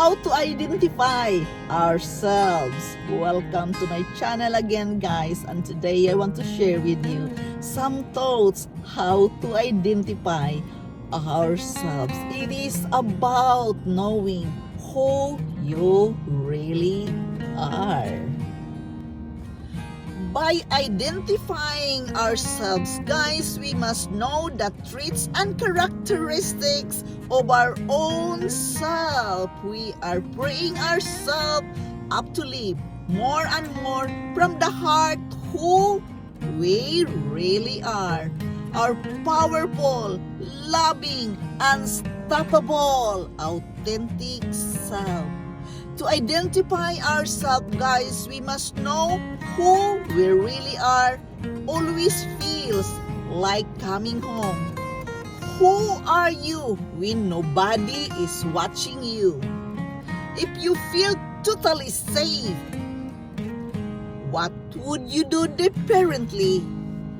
how to identify ourselves. Welcome to my channel again, guys, and today I want to share with you some thoughts how to identify ourselves. It is about knowing who you really are. By identifying ourselves, guys, we must know the traits and characteristics of our own self. We are freeing ourselves up to live more and more from the heart who we really are. Our powerful, loving, unstoppable, authentic self. To identify ourselves, guys, we must know who we really are. Always feels like coming home. Who are you when nobody is watching you? If you feel totally safe, what would you do differently?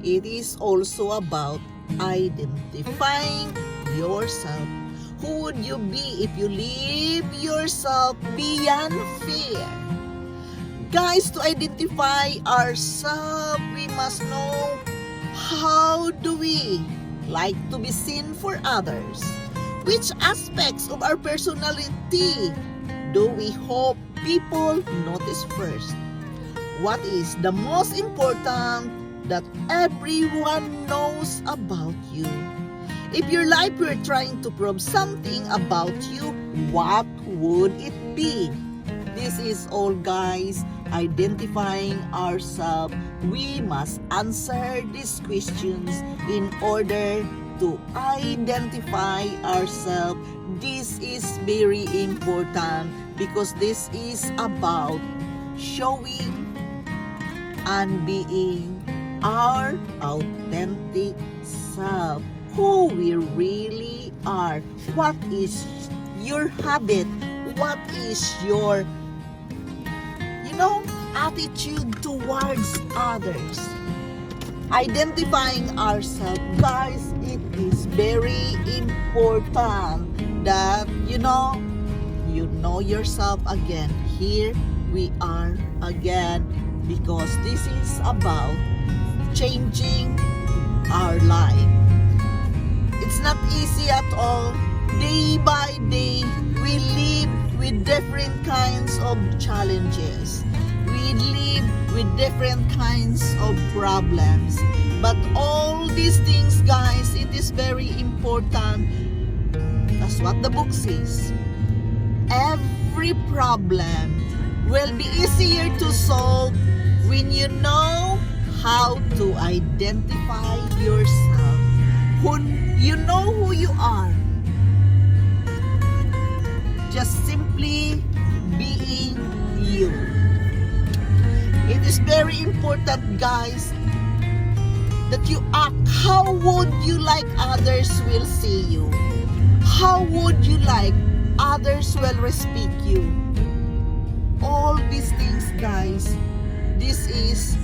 It is also about identifying yourself. Who would you be if you leave yourself beyond fear? Guys, to identify ourselves, we must know how do we like to be seen for others? Which aspects of our personality do we hope people notice first? What is the most important that everyone knows about you? If your life were trying to prove something about you, what would it be? This is all, guys, identifying ourselves. We must answer these questions in order to identify ourselves. This is very important because this is about showing and being our authentic self. Who we really are. What is your habit? What is your, attitude towards others? Identifying ourselves, guys, it is very important that you know yourself again. Here we are again because this is about changing our life. It's not easy at all. Day by day, we live with different kinds of challenges. We live with different kinds of problems. But all these things, guys, it is very important. That's what the book says. Every problem will be easier to solve when you know how to identify yourself. When you know who you are, just simply being you. It is very important, guys, that you act. How would you like others will see you? How would you like others will respect you? All these things, guys, this is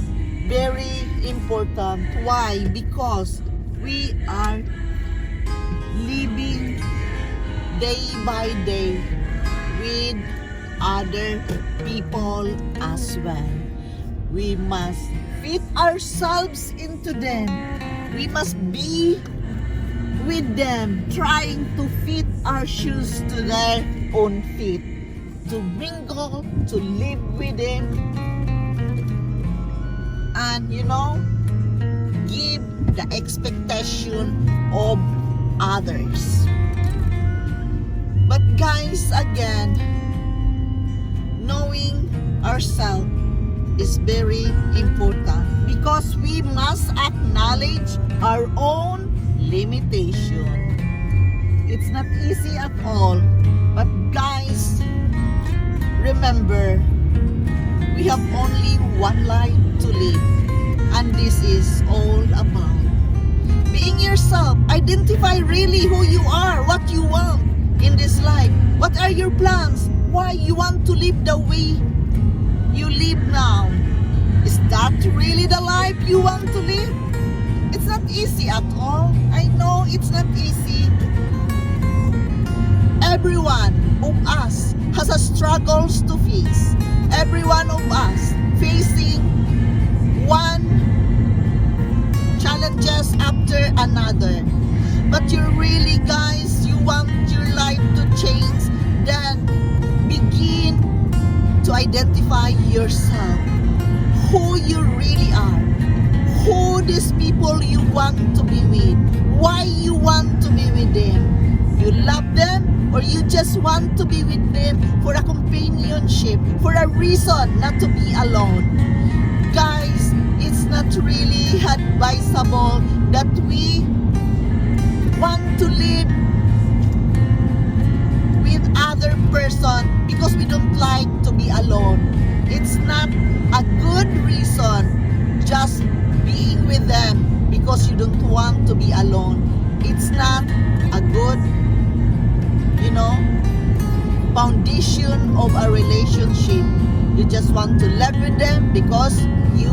very important. Why? Because we are living day by day with other people as well. We must fit ourselves into them. We must be with them, trying to fit our shoes to their own feet, to mingle, to live with them, and give the expectation of others. But guys, again, knowing ourselves is very important because we must acknowledge our own limitation. It's not easy at all, but guys, remember, we have only one life to live, and this is all about being yourself. Identify really who you are, what you want in this life. What are your plans? Why you want to live the way you live now? Is that really the life you want to live? It's not easy at all. I know it's not easy. Everyone of us has a struggles to face. Every one of us facing one challenges after another. But you really guys, you want your life to change, then begin to identify yourself, who you really are, who these people you want to be with, why you want to be with them. You love them or you just want to be with them for a companionship, for a reason not to be alone. Guys, it's not really advisable that we want to live with other person because we don't like to be alone. It's not a good reason just being with them because you don't want to be alone. It's not a good, foundation of a relationship. You just want to live with them because you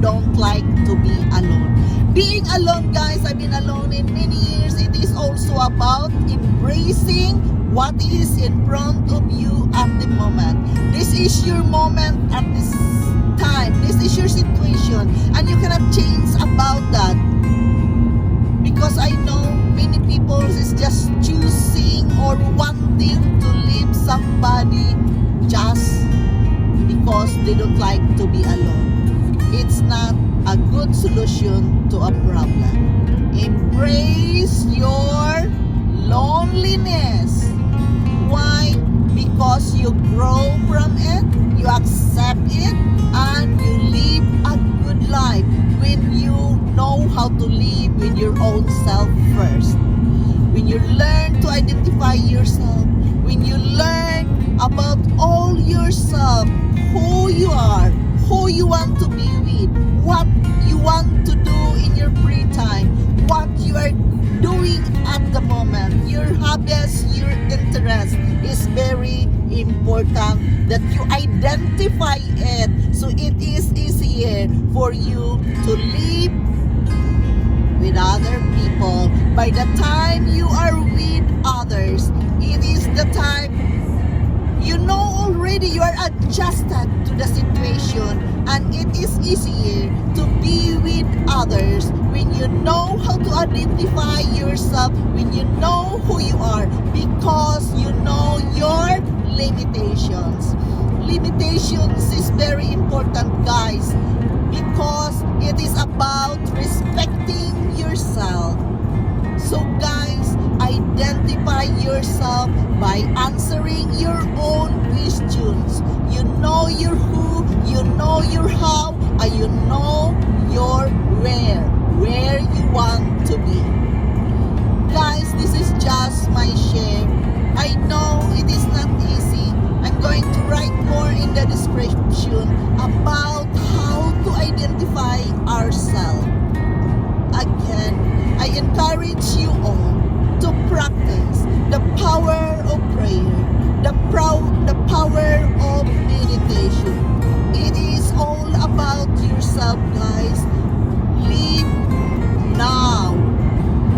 don't like to be alone. Being alone, guys, I've been alone in many years. It is also about embracing what is in front of you at the moment. This is your moment at this time. This is your situation, and you cannot change about that. Because I know many people is just choosing or wanting to leave somebody just because they don't like to be alone. It's not a good solution to a problem. Embrace your loneliness. Why? Because you grow from it, you accept it, and you live a good life when you know how to live with your own self first. When you learn to identify yourself, when you learn about all yourself, who you are, who you want to be with, what you want to do in your free time, what you are doing at the moment, your hobbies, your interest is very important that you identify it, so it is easier for you to live with other people. By the time you are with others, it is the time you know already you are adjusted to the situation, and it is easier to be with others when you know how to identify yourself, when you know who you are, because you know your limitations. Limitations is very important, guys, because it is about respecting yourself. So guys, identify yourself by answering your own questions. You know your who, you know your how, and you know your where you want to be. Guys, this is just my share. I know it is not easy. I'm going to write more in the description about how to identify ourselves. Again, I encourage you all to practice the power of prayer, the power of meditation. It is all about yourself, guys. Live now.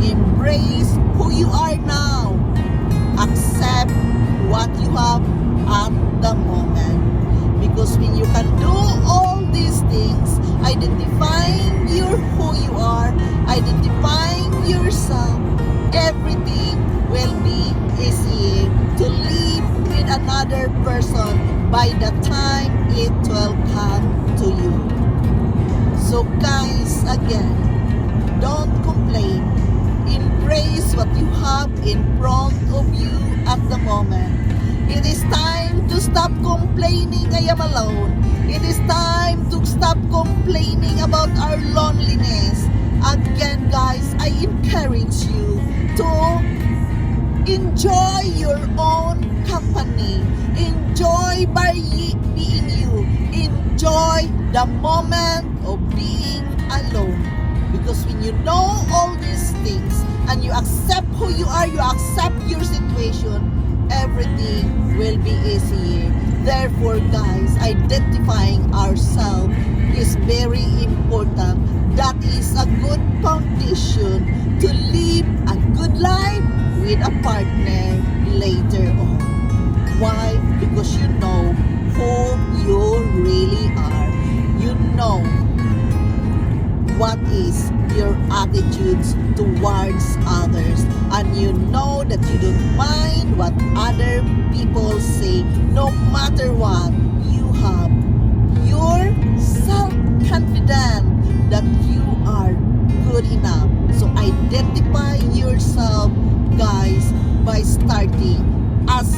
Embrace who you are now. Accept what you have at the moment. Because when you can do all these things, identifying who you are, identifying yourself, everything will be easier to live with another person by the time it will come to you. So guys, again, don't complain. Embrace what you have in front of you at the moment. It is time to stop complaining I am alone. It is time to stop complaining about our loneliness. Again, guys, I encourage you to enjoy your own company. Enjoy by being you. Enjoy the moment of being alone. Because when you know all these things and you accept who you are, you accept your situation, everything will be easier. Therefore, guys, identifying ourselves is very important. That is a good foundation to live a good life with a partner later on. Why? because you know who you really are. You know what is your attitudes towards others, and you know that you don't mind what other people say. No matter what, you have your self-confidence that you are good enough. So identify yourself, guys, by starting as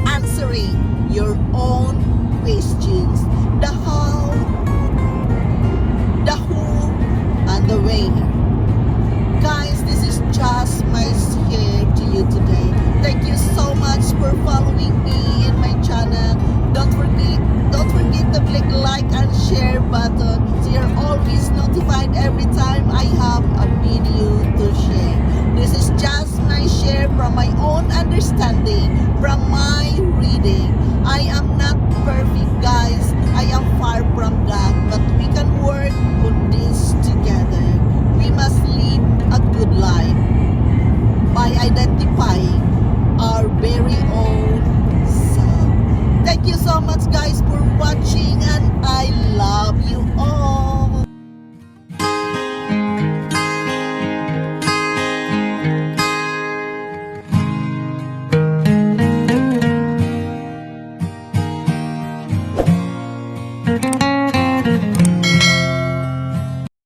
answering your own questions. The how, the who, and the where. Guys, this is just my share to you today. Thank you so much for following me in my channel. Don't forget to click like and share button so you're always notified every time I have a